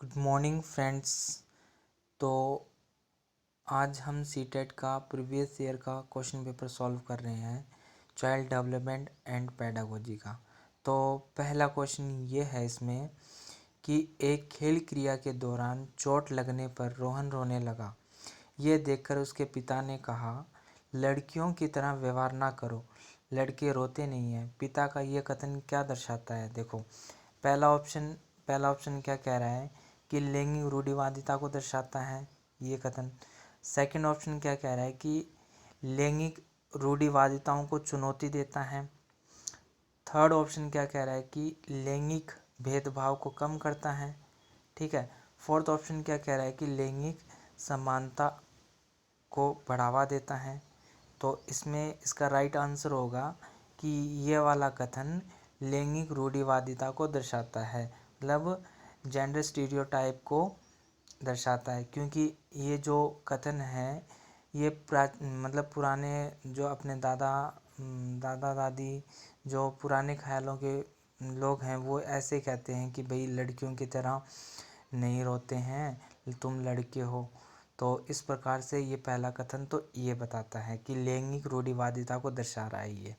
Good morning friends. तो आज हम सीटेट का प्रीवियस ईयर का क्वेश्चन पेपर सॉल्व कर रहे हैं, चाइल्ड डेवलपमेंट एंड पेडागोजी का। तो पहला क्वेश्चन ये है इसमें कि एक खेल क्रिया के दौरान चोट लगने पर रोहन रोने लगा। ये देखकर उसके पिता ने कहा, लड़कियों की तरह व्यवहार ना करो, लड़के रोते नहीं हैं। पिता का ये कथन क्या दर्शाता है? देखो, पहला ऑप्शन क्या कह रहा है कि लैंगिक रूढ़िवादिता को दर्शाता है ये कथन। सेकंड ऑप्शन क्या कह रहा है कि लैंगिक रूढ़िवादिताओं को चुनौती देता है। थर्ड ऑप्शन क्या कह रहा है कि लैंगिक भेदभाव को कम करता है। ठीक है। फोर्थ ऑप्शन क्या कह रहा है कि लैंगिक समानता को बढ़ावा देता है। तो इसमें इसका राइट आंसर होगा कि ये वाला कथन लैंगिक रूढ़िवादिता को दर्शाता है, मतलब जेंडर स्टीरियोटाइप को दर्शाता है। क्योंकि ये जो कथन है ये मतलब पुराने जो अपने दादा दादी जो पुराने ख्यालों के लोग हैं वो ऐसे कहते हैं कि भाई लड़कियों की तरह नहीं रोते हैं, तुम लड़के हो। तो इस प्रकार से ये पहला कथन तो ये बताता है कि लैंगिक रूढ़िवादिता को दर्शा रहा है। ये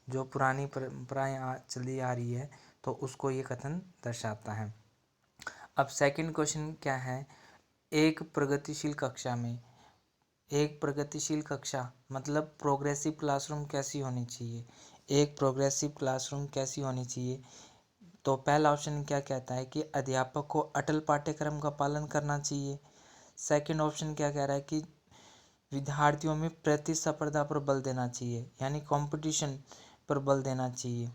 जो पुरानी परंपराएं चली आ रही है तो उसको ये कथन दर्शाता है। अब सेकंड क्वेश्चन क्या है, एक प्रगतिशील कक्षा मतलब प्रोग्रेसिव क्लासरूम कैसी होनी चाहिए? एक प्रोग्रेसिव क्लासरूम कैसी होनी चाहिए? तो पहला ऑप्शन क्या कहता है कि अध्यापक को अटल पाठ्यक्रम का पालन करना चाहिए। सेकंड ऑप्शन क्या कह रहा है कि विद्यार्थियों में प्रतिस्पर्धा पर बल देना चाहिए, यानी कंपटीशन पर बल देना चाहिए।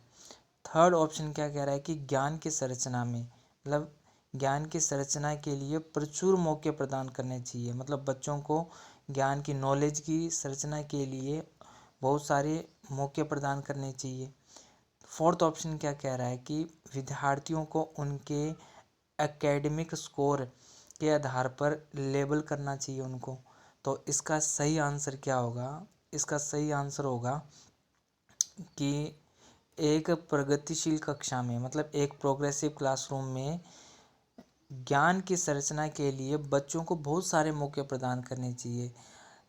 थर्ड ऑप्शन क्या कह रहा है कि ज्ञान की संरचना में, मतलब ज्ञान की संरचना के लिए प्रचुर मौके प्रदान करने चाहिए, मतलब बच्चों को ज्ञान की नॉलेज की संरचना के लिए बहुत सारे मौके प्रदान करने चाहिए। फोर्थ ऑप्शन क्या कह रहा है कि विद्यार्थियों को उनके एकेडमिक स्कोर के आधार पर लेबल करना चाहिए उनको। तो इसका सही आंसर क्या होगा? इसका सही आंसर होगा कि एक प्रगतिशील कक्षा में, मतलब एक प्रोग्रेसिव क्लासरूम में ज्ञान की संरचना के लिए बच्चों को बहुत सारे मौके प्रदान करने चाहिए,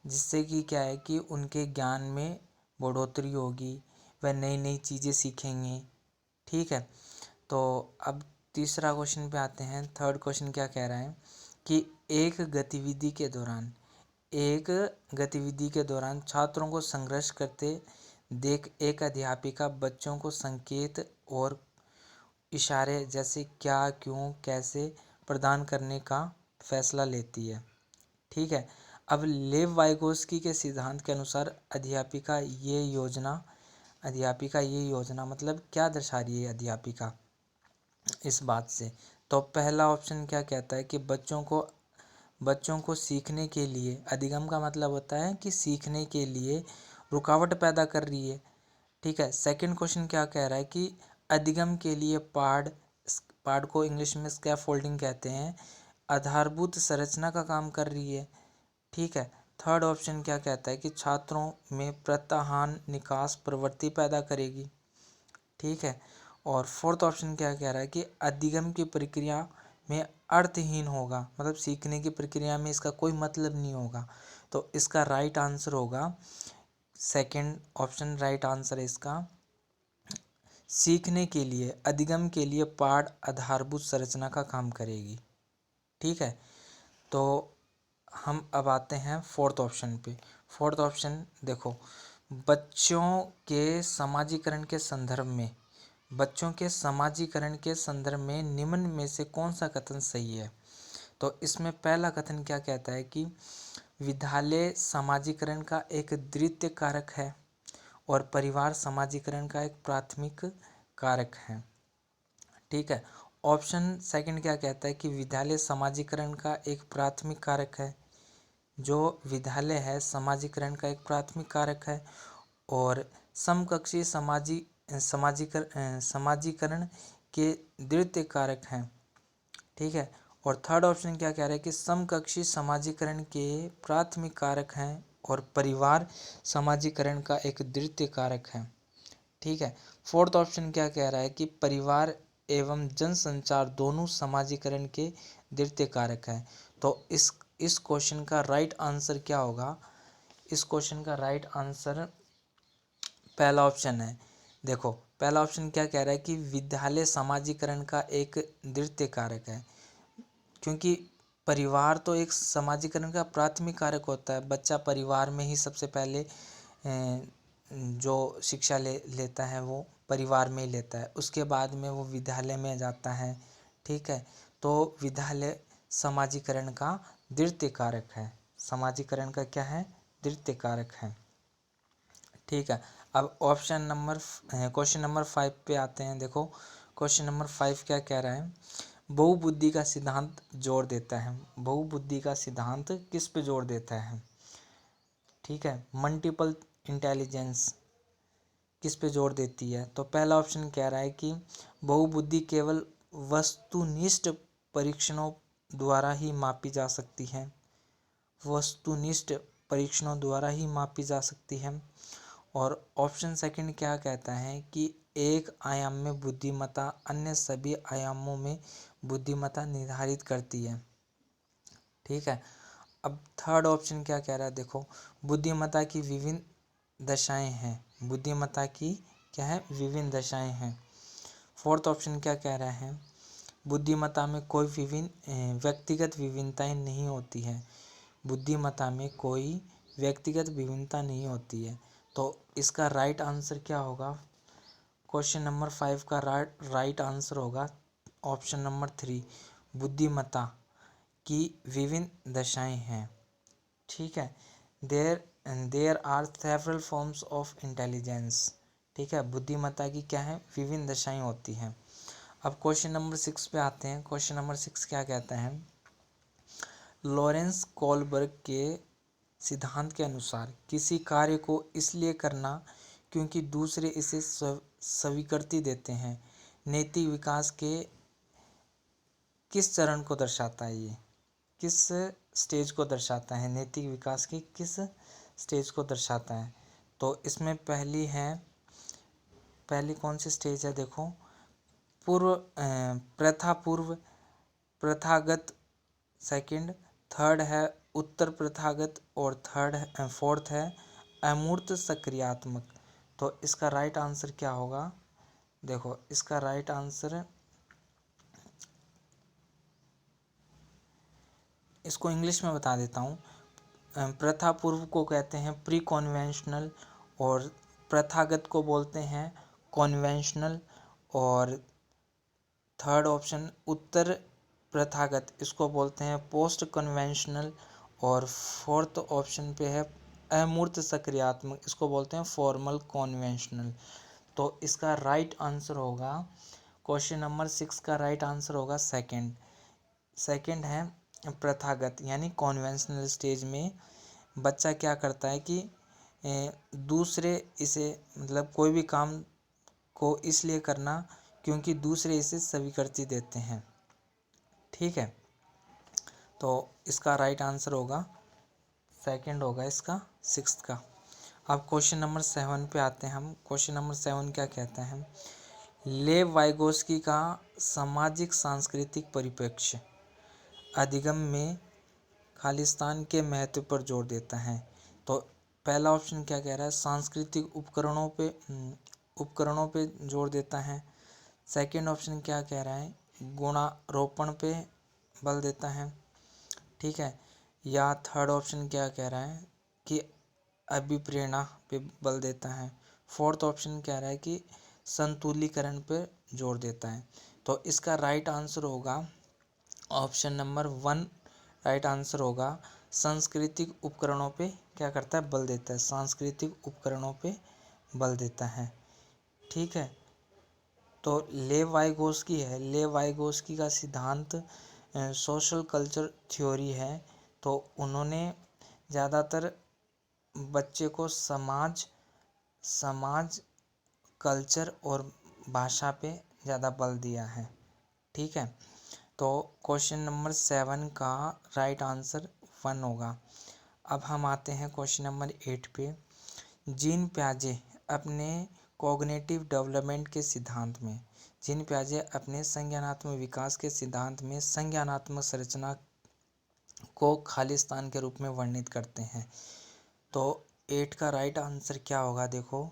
जिससे कि क्या है कि उनके ज्ञान में बढ़ोतरी होगी, वह नई नई चीज़ें सीखेंगे। ठीक है। तो अब तीसरा क्वेश्चन पे आते हैं। थर्ड क्वेश्चन क्या कह रहा है कि एक गतिविधि के दौरान छात्रों को संघर्ष करते देख एक अध्यापिका बच्चों को संकेत और इशारे जैसे क्या, क्यों, कैसे प्रदान करने का फैसला लेती है। ठीक है। अब लेव वाइगोस्की के सिद्धांत के अनुसार अध्यापिका ये योजना मतलब क्या दर्शा रही है अध्यापिका इस बात से? तो पहला ऑप्शन क्या कहता है कि बच्चों को सीखने के लिए, अधिगम का मतलब होता है कि सीखने के लिए रुकावट पैदा कर रही है। ठीक है। सेकंड क्वेश्चन क्या कह रहा है कि अधिगम के लिए पाड़ को इंग्लिश में स्कैफोल्डिंग कहते हैं, आधारभूत संरचना का काम कर रही है। ठीक है। थर्ड ऑप्शन क्या कहता है कि छात्रों में प्रत्याहान निकास प्रवृत्ति पैदा करेगी। ठीक है। और फोर्थ ऑप्शन क्या कह रहा है कि अधिगम की प्रक्रिया में अर्थहीन होगा, मतलब सीखने की प्रक्रिया में इसका कोई मतलब नहीं होगा। तो इसका राइट आंसर होगा सेकंड ऑप्शन, राइट आंसर है इसका। सीखने के लिए, अधिगम के लिए पाठ आधारभूत संरचना का काम करेगी। ठीक है। तो हम अब आते हैं फोर्थ ऑप्शन पे। फोर्थ ऑप्शन देखो, बच्चों के समाजीकरण के संदर्भ में निम्न में से कौन सा कथन सही है? तो इसमें पहला कथन क्या कहता है कि विद्यालय समाजीकरण का एक द्वितीय कारक है और परिवार समाजीकरण का एक प्राथमिक कारक है। ठीक है। ऑप्शन सेकंड क्या कहता है कि विद्यालय समाजीकरण का एक प्राथमिक कारक है, जो विद्यालय है समाजीकरण का एक प्राथमिक कारक है और समकक्षी समाजीकरण के द्वितीय कारक हैं। ठीक है। और थर्ड ऑप्शन क्या कह रहा है कि समकक्षी समाजीकरण के प्राथमिक कारक हैं और परिवार समाजीकरण का एक द्वितीय कारक है। ठीक है। फोर्थ ऑप्शन क्या कह रहा है कि परिवार एवं जनसंचार दोनों समाजीकरण के द्वितीय कारक हैं। तो इस क्वेश्चन का राइट आंसर क्या होगा? इस क्वेश्चन का राइट आंसर पहला ऑप्शन है। देखो पहला ऑप्शन क्या कह रहा है कि विद्यालय समाजीकरण का एक द्वितीय कारक है, क्योंकि परिवार तो एक समाजीकरण का प्राथमिक कारक होता है। बच्चा परिवार में ही सबसे पहले जो शिक्षा लेता है वो परिवार में ही लेता है, उसके बाद में वो विद्यालय में जाता है। ठीक है, तो विद्यालय समाजीकरण का द्वितीय कारक है। समाजीकरण का क्या है? द्वितीय कारक है। ठीक है, अब क्वेश्चन नंबर 5 पे आते हैं। देखो क्वेश्चन नंबर 5 क्या कह रहा है? बहुबुद्धि का सिद्धांत जोर देता है। बहुबुद्धि का सिद्धांत किस पे जोर देता है? ठीक है, मल्टीपल इंटेलिजेंस किस पे जोर देती है? तो पहला ऑप्शन कह रहा है कि बहुबुद्धि केवल वस्तुनिष्ठ परीक्षणों द्वारा ही मापी जा सकती है। वस्तुनिष्ठ परीक्षणों द्वारा ही मापी जा सकती है। और ऑप्शन सेकंड क्या कहता है कि एक आयाम में बुद्धिमत्ता अन्य सभी आयामों में बुद्धिमत्ता निर्धारित करती है। ठीक है, अब थर्ड ऑप्शन क्या कह रहा है? देखो बुद्धिमत्ता की विभिन्न दशाएं हैं। बुद्धिमत्ता की क्या है? विभिन्न दशाएं हैं। फोर्थ ऑप्शन क्या कह रहा है? बुद्धिमत्ता में कोई व्यक्तिगत विभिन्नताएं नहीं होती है। बुद्धिमत्ता में कोई व्यक्तिगत विभिन्नता नहीं होती है। तो इसका राइट आंसर क्या होगा? क्वेश्चन नंबर 5 का राइट आंसर होगा ऑप्शन नंबर 3, बुद्धिमत्ता की विभिन्न दशाएं हैं। ठीक है, there are several forms of intelligence. ठीक है, बुद्धिमत्ता की क्या है? विभिन्न दशाएं होती हैं। अब क्वेश्चन नंबर 6 पे आते हैं। क्वेश्चन नंबर 6 क्या कहता है? लॉरेंस कोलबर्ग के सिद्धांत के अनुसार किसी कार्य को इसलिए करना क्योंकि दूसरे इसे स्वीकृति देते हैं नैतिक विकास के किस चरण को दर्शाता है? ये किस स्टेज को दर्शाता है? नैतिक विकास की किस स्टेज को दर्शाता है? तो इसमें पहली कौन सी स्टेज है? देखो प्रथागत सेकंड, थर्ड है उत्तर प्रथागत और फोर्थ है अमूर्त सक्रियात्मक। तो इसका राइट आंसर क्या होगा? देखो इसका राइट आंसर, इसको इंग्लिश में बता देता हूँ। प्रथा पूर्व को कहते हैं प्री कॉन्वेंशनल और प्रथागत को बोलते हैं कॉन्वेंशनल। और थर्ड ऑप्शन उत्तर प्रथागत, इसको बोलते हैं पोस्ट कन्वेंशनल। और फोर्थ ऑप्शन पे है अमूर्त सक्रियात्मक, इसको बोलते हैं फॉर्मल कॉन्वेंशनल। तो इसका राइट आंसर होगा, क्वेश्चन नंबर 6 का राइट आंसर होगा सेकंड है प्रथागत, यानी कॉन्वेंशनल स्टेज में बच्चा क्या करता है कि दूसरे इसे मतलब कोई भी काम को इसलिए करना क्योंकि दूसरे इसे स्वीकृति देते हैं। ठीक है, तो इसका राइट आंसर होगा सेकंड होगा इसका 6 का। अब क्वेश्चन नंबर 7 पे आते हैं हम। क्वेश्चन नंबर 7 क्या कहता है? लेव वाइगोस्की का सामाजिक सांस्कृतिक परिप्रेक्ष्य अधिगम में खालिस्तान के महत्व पर जोर देता है। तो पहला ऑप्शन क्या कह रहा है? सांस्कृतिक उपकरणों पे जोर देता है। सेकंड ऑप्शन क्या कह रहा है? गुणारोपण पे बल देता है। ठीक है, या थर्ड ऑप्शन क्या कह रहा है कि अभिप्रेरणा पे बल देता है। फोर्थ ऑप्शन कह रहा है कि संतुलीकरण पे जोर देता है। तो इसका राइट आंसर होगा ऑप्शन नंबर 1। राइट आंसर होगा सांस्कृतिक उपकरणों पे क्या करता है? बल देता है। सांस्कृतिक उपकरणों पे बल देता है। ठीक है, तो लेव वाइगोस्की का सिद्धांत सोशल कल्चर थ्योरी है। तो उन्होंने ज़्यादातर बच्चे को समाज कल्चर और भाषा पे ज़्यादा बल दिया है। ठीक है, तो क्वेश्चन नंबर 7 का राइट आंसर 1 होगा। अब हम आते हैं क्वेश्चन नंबर 8 पे। जीन प्याजे अपने कॉग्निटिव डेवलपमेंट के सिद्धांत में जीन पियाजे अपने संज्ञानात्मक विकास के सिद्धांत में संज्ञानात्मक संरचना को खालिस्तान के रूप में वर्णित करते हैं। तो 8 का राइट आंसर क्या होगा देखो।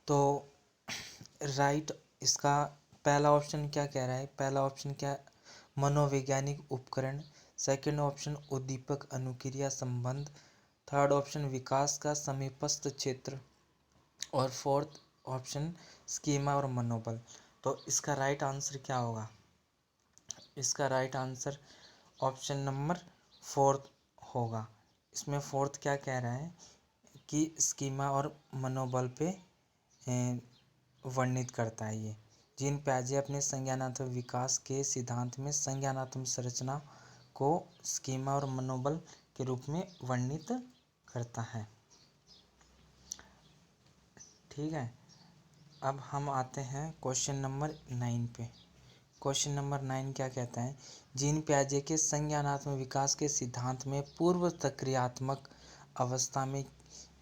तो राइट इसका पहला ऑप्शन क्या कह रहा है, पहला ऑप्शन क्या, मनोवैज्ञानिक उपकरण। सेकंड ऑप्शन उद्दीपक अनुक्रिया संबंध। थर्ड ऑप्शन विकास का समीपस्थ क्षेत्र। और फोर्थ ऑप्शन स्कीमा और मनोबल। तो इसका राइट आंसर क्या होगा, इसका right answer option number fourth होगा। इसमें फोर्थ क्या कह रहा है कि स्कीमा और मनोबल पे वर्णित करता है ये। जीन पियाजे अपने संज्ञानात्मक विकास के सिद्धांत में संज्ञानात्मक संरचना को स्कीमा और मनोबल के रूप में वर्णित करता है। ठीक है, अब हम आते हैं क्वेश्चन नंबर 9 पे। क्वेश्चन नंबर 9 क्या कहता है, जीन पियाजे के संज्ञानात्मक विकास के सिद्धांत में पूर्व सक्रियात्मक अवस्था में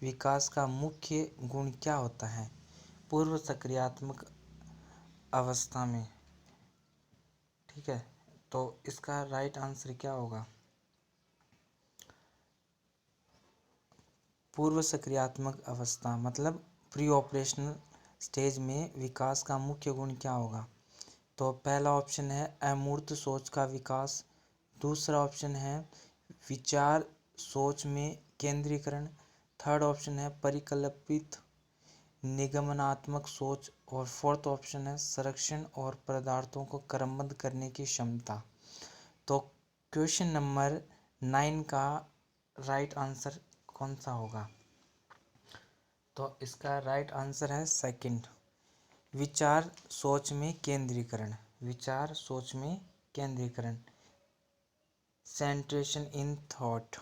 विकास का मुख्य गुण क्या होता है। पूर्व सक्रियात्मक अवस्था में, ठीक है, तो इसका राइट आंसर क्या होगा। पूर्व सक्रियात्मक अवस्था मतलब प्री ऑपरेशनल स्टेज में विकास का मुख्य गुण क्या होगा। तो पहला ऑप्शन है अमूर्त सोच का विकास। दूसरा ऑप्शन है विचार सोच में केंद्रीकरण। थर्ड ऑप्शन है परिकल्पित निगमनात्मक सोच। और फोर्थ ऑप्शन है संरक्षण और पदार्थों को क्रमबद्ध करने की क्षमता। तो क्वेश्चन नंबर 9 का राइट आंसर कौन सा होगा। तो इसका राइट आंसर है सेकंड, विचार सोच में केंद्रीकरण। विचार सोच में केंद्रीकरण, सेंट्रेशन इन थॉट।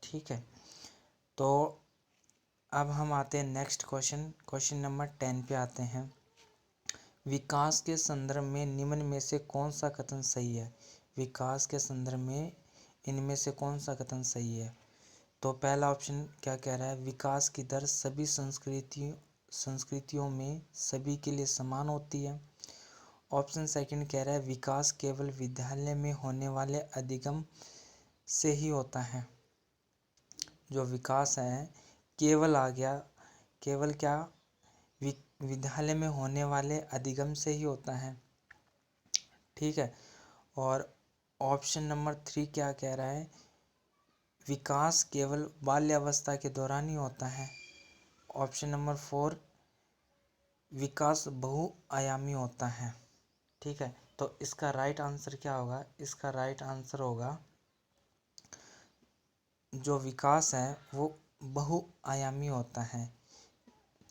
ठीक है, तो अब हम आते हैं नेक्स्ट क्वेश्चन, क्वेश्चन नंबर 10 पे आते हैं। विकास के संदर्भ में निम्न में से कौन सा कथन सही है। विकास के संदर्भ में इनमें से कौन सा कथन सही है। तो पहला ऑप्शन क्या कह रहा है, विकास की दर सभी संस्कृतियों में सभी के लिए समान होती है। ऑप्शन सेकंड कह रहा है विकास केवल विद्यालय में होने वाले अधिगम से ही होता है। जो विकास है केवल आ गया, केवल क्या, विद्यालय में होने वाले अधिगम से ही होता है। ठीक है, और ऑप्शन नंबर 3 क्या कह रहा है, विकास केवल बाल्यावस्था के दौरान ही होता है। ऑप्शन नंबर 4 विकास बहुआयामी होता है। ठीक है, तो इसका राइट आंसर क्या होगा, इसका राइट आंसर होगा जो विकास है वो बहुआयामी होता है।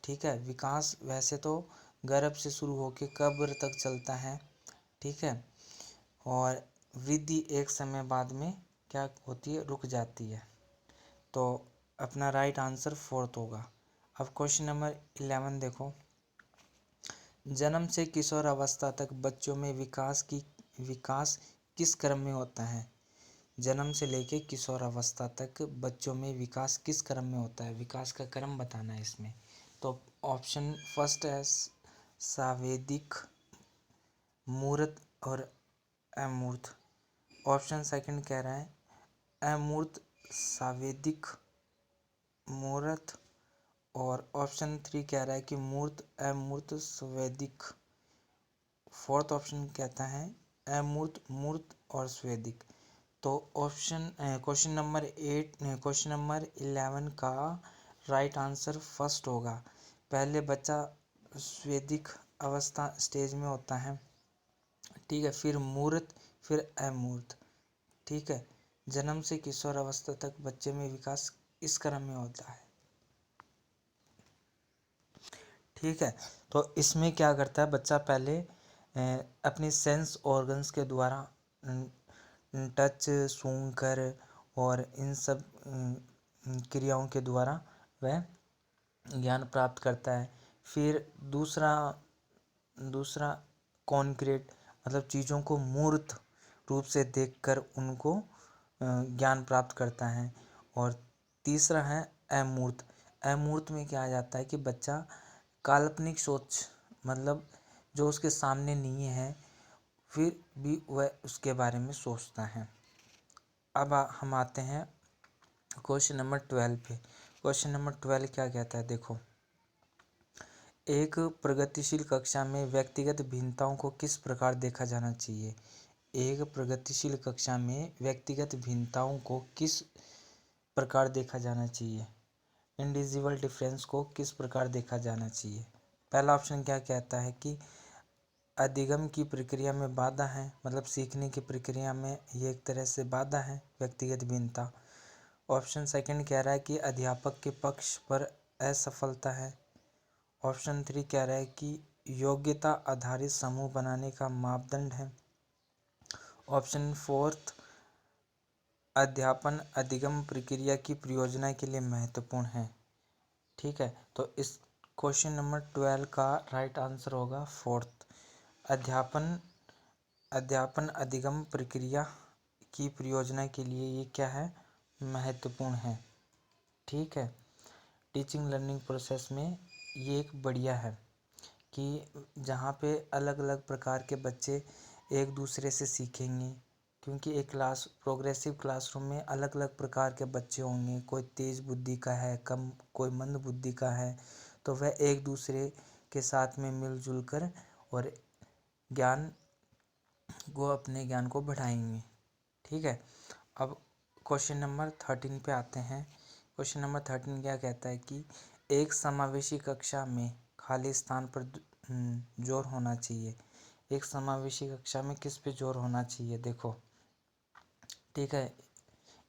ठीक है, विकास वैसे तो गर्भ से शुरू होकर कब्र तक चलता है। ठीक है, और वृद्धि एक समय बाद में क्या होती है, रुक जाती है। तो अपना राइट आंसर फोर्थ होगा। अब क्वेश्चन नंबर 11 देखो, जन्म से किशोर अवस्था तक बच्चों में विकास किस क्रम में होता है। जन्म से लेके किशोर अवस्था तक बच्चों में विकास किस क्रम में होता है, विकास का क्रम बताना है इसमें। तो ऑप्शन फर्स्ट है सावेदिक, मूर्त और अमूर्त। ऑप्शन सेकंड कह रहा है अमूर्त, सावेदिक, मूर्त। और ऑप्शन 3 कह रहा है कि मूर्त, अमूर्त, स्वेदिक। फोर्थ ऑप्शन कहता है अमूर्त, मूर्त और स्वेदिक। तो क्वेश्चन नंबर 11 का राइट आंसर फर्स्ट होगा। पहले बच्चा स्वेदिक अवस्था स्टेज में होता है। ठीक है, फिर मूर्त, फिर अमूर्त। ठीक है, जन्म से किशोर अवस्था तक बच्चे में विकास इस क्रम में होता है। ठीक है, तो इसमें क्या करता है बच्चा, पहले अपनी सेंस ऑर्गन्स के द्वारा टच, सूंघकर और इन सब क्रियाओं के द्वारा वह ज्ञान प्राप्त करता है। फिर दूसरा कॉन्क्रीट मतलब चीज़ों को मूर्त रूप से देखकर उनको ज्ञान प्राप्त करता है। और तीसरा है अमूर्त, अमूर्त में क्या आ जाता है कि बच्चा काल्पनिक सोच, मतलब जो उसके सामने नहीं है फिर भी वह उसके बारे में सोचता है। अब हम आते हैं क्वेश्चन नंबर 12 पे। क्वेश्चन नंबर 12 क्या कहता है, देखो। एक प्रगतिशील कक्षा में व्यक्तिगत भिन्नताओं को किस प्रकार देखा जाना चाहिए। एक प्रगतिशील कक्षा में व्यक्तिगत भिन्नताओं को किस प्रकार देखा जाना चाहिए। इंडिविजुअल डिफरेंस को किस प्रकार देखा जाना चाहिए। पहला ऑप्शन क्या कहता है कि अधिगम की प्रक्रिया में बाधा है, मतलब सीखने की प्रक्रिया में ये एक तरह से बाधा है व्यक्तिगत भिन्नता। ऑप्शन सेकंड कह रहा है कि अध्यापक के पक्ष पर असफलता है। ऑप्शन 3 कह रहा है कि योग्यता आधारित समूह बनाने का मापदंड है। ऑप्शन 4 अध्यापन अधिगम प्रक्रिया की प्रयोजना के लिए महत्वपूर्ण है। ठीक है, तो इस क्वेश्चन नंबर 12 का राइट आंसर होगा 4th, अध्यापन अधिगम प्रक्रिया की प्रयोजना के लिए ये क्या है, महत्वपूर्ण है। ठीक है, टीचिंग लर्निंग प्रोसेस में ये एक बढ़िया है कि जहाँ पे अलग अलग प्रकार के बच्चे एक दूसरे से सीखेंगे, क्योंकि एक प्रोग्रेसिव क्लासरूम में अलग अलग प्रकार के बच्चे होंगे, कोई तेज़ बुद्धि का है, कोई मंद बुद्धि का है, तो वह एक दूसरे के साथ में मिलजुल कर और अपने ज्ञान को बढ़ाएंगे। ठीक है, अब क्वेश्चन नंबर 13 पे आते हैं। क्वेश्चन नंबर 13 क्या कहता है कि एक समावेशी कक्षा में खाली स्थान पर जोर होना चाहिए। एक समावेशी कक्षा में किस पे जोर होना चाहिए, देखो। ठीक है,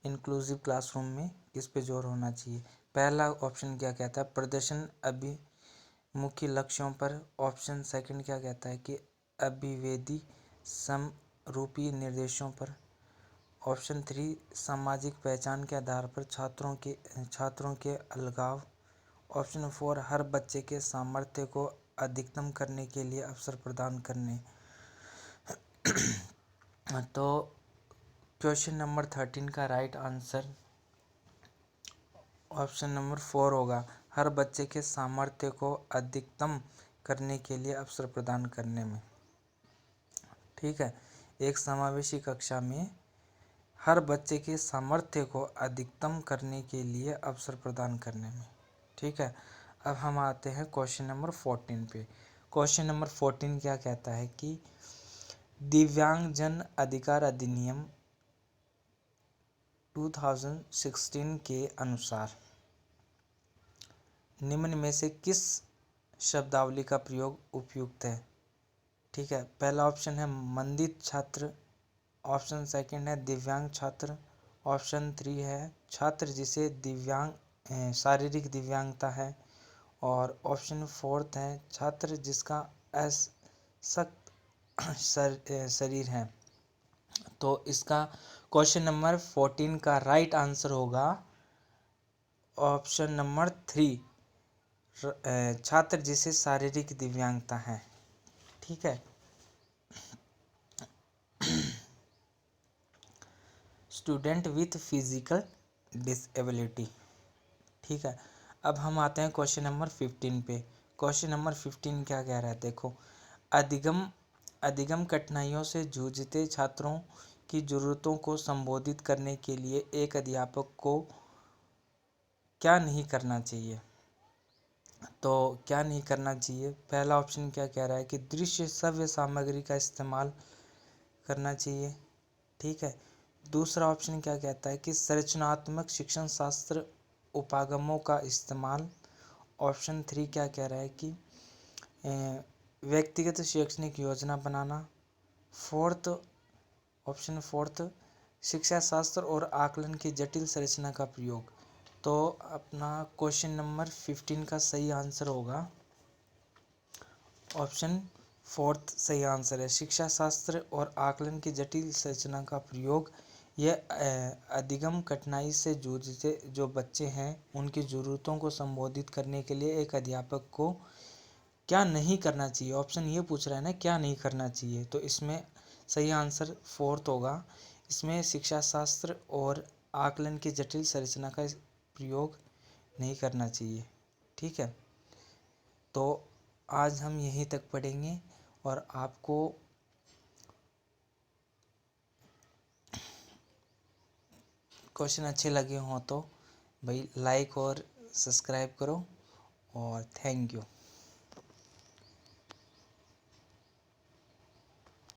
इंक्लूसिव क्लासरूम में किस पे जोर होना चाहिए। पहला ऑप्शन क्या कहता है, प्रदर्शन अभिमुखी लक्ष्यों पर। ऑप्शन सेकंड क्या कहता है कि अभिवेदी समरूपी निर्देशों पर। ऑप्शन 3 सामाजिक पहचान के आधार पर छात्रों के अलगाव। ऑप्शन 4 हर बच्चे के सामर्थ्य को अधिकतम करने के लिए अवसर प्रदान करने। तो क्वेश्चन नंबर 13 का राइट आंसर ऑप्शन नंबर 4 होगा, हर बच्चे के सामर्थ्य को अधिकतम करने के लिए अवसर प्रदान करने में। ठीक है, एक समावेशी कक्षा में हर बच्चे के सामर्थ्य को अधिकतम करने के लिए अवसर प्रदान करने में। ठीक है, अब हम आते हैं क्वेश्चन नंबर 14 पे। क्वेश्चन नंबर 14 क्या कहता है कि दिव्यांगजन अधिकार अधिनियम 2016 के अनुसार निम्न में से किस शब्दावली का प्रयोग उपयुक्त है। ठीक है, पहला ऑप्शन है मंदित छात्र। ऑप्शन सेकंड है दिव्यांग छात्र। ऑप्शन 3 है छात्र जिसे शारीरिक दिव्यांगता है। और ऑप्शन 4 है छात्र जिसका असक्त शरीर है। तो इसका क्वेश्चन नंबर 14 का राइट आंसर होगा ऑप्शन नंबर 3, छात्र जिसे शारीरिक दिव्यांगता है। ठीक है, स्टूडेंट विथ फिजिकल डिसेबिलिटी। ठीक है, अब हम आते हैं क्वेश्चन नंबर 15 पे। क्वेश्चन नंबर 15 क्या कह रहा है, देखो। अधिगम कठिनाइयों से जूझते छात्रों की ज़रूरतों को संबोधित करने के लिए एक अध्यापक को क्या नहीं करना चाहिए। तो क्या नहीं करना चाहिए, पहला ऑप्शन क्या कह रहा है कि दृश्य श्रव्य सामग्री का इस्तेमाल करना चाहिए। ठीक है, दूसरा ऑप्शन क्या कहता है कि संरचनात्मक शिक्षण शास्त्र उपागमों का इस्तेमाल। ऑप्शन 3 क्या कह रहा है कि व्यक्तिगत शैक्षणिक योजना बनाना। ऑप्शन फोर्थ शिक्षा शास्त्र और आकलन की जटिल संरचना का प्रयोग। तो अपना क्वेश्चन नंबर 15 का सही आंसर होगा ऑप्शन 4 सही आंसर है, शिक्षा शास्त्र और आकलन की जटिल संरचना का प्रयोग। यह अधिगम कठिनाई से जूझते जो बच्चे हैं उनकी ज़रूरतों को संबोधित करने के लिए एक अध्यापक को क्या नहीं करना चाहिए। ऑप्शन ये पूछ रहा है ना, क्या नहीं करना चाहिए, तो इसमें सही आंसर 4 होगा। इसमें शिक्षा शास्त्र और आकलन की जटिल संरचना का प्रयोग नहीं करना चाहिए। ठीक है, तो आज हम यहीं तक पढ़ेंगे। और आपको क्वेश्चन अच्छे लगे हों तो भाई लाइक और सब्सक्राइब करो। और थैंक यू।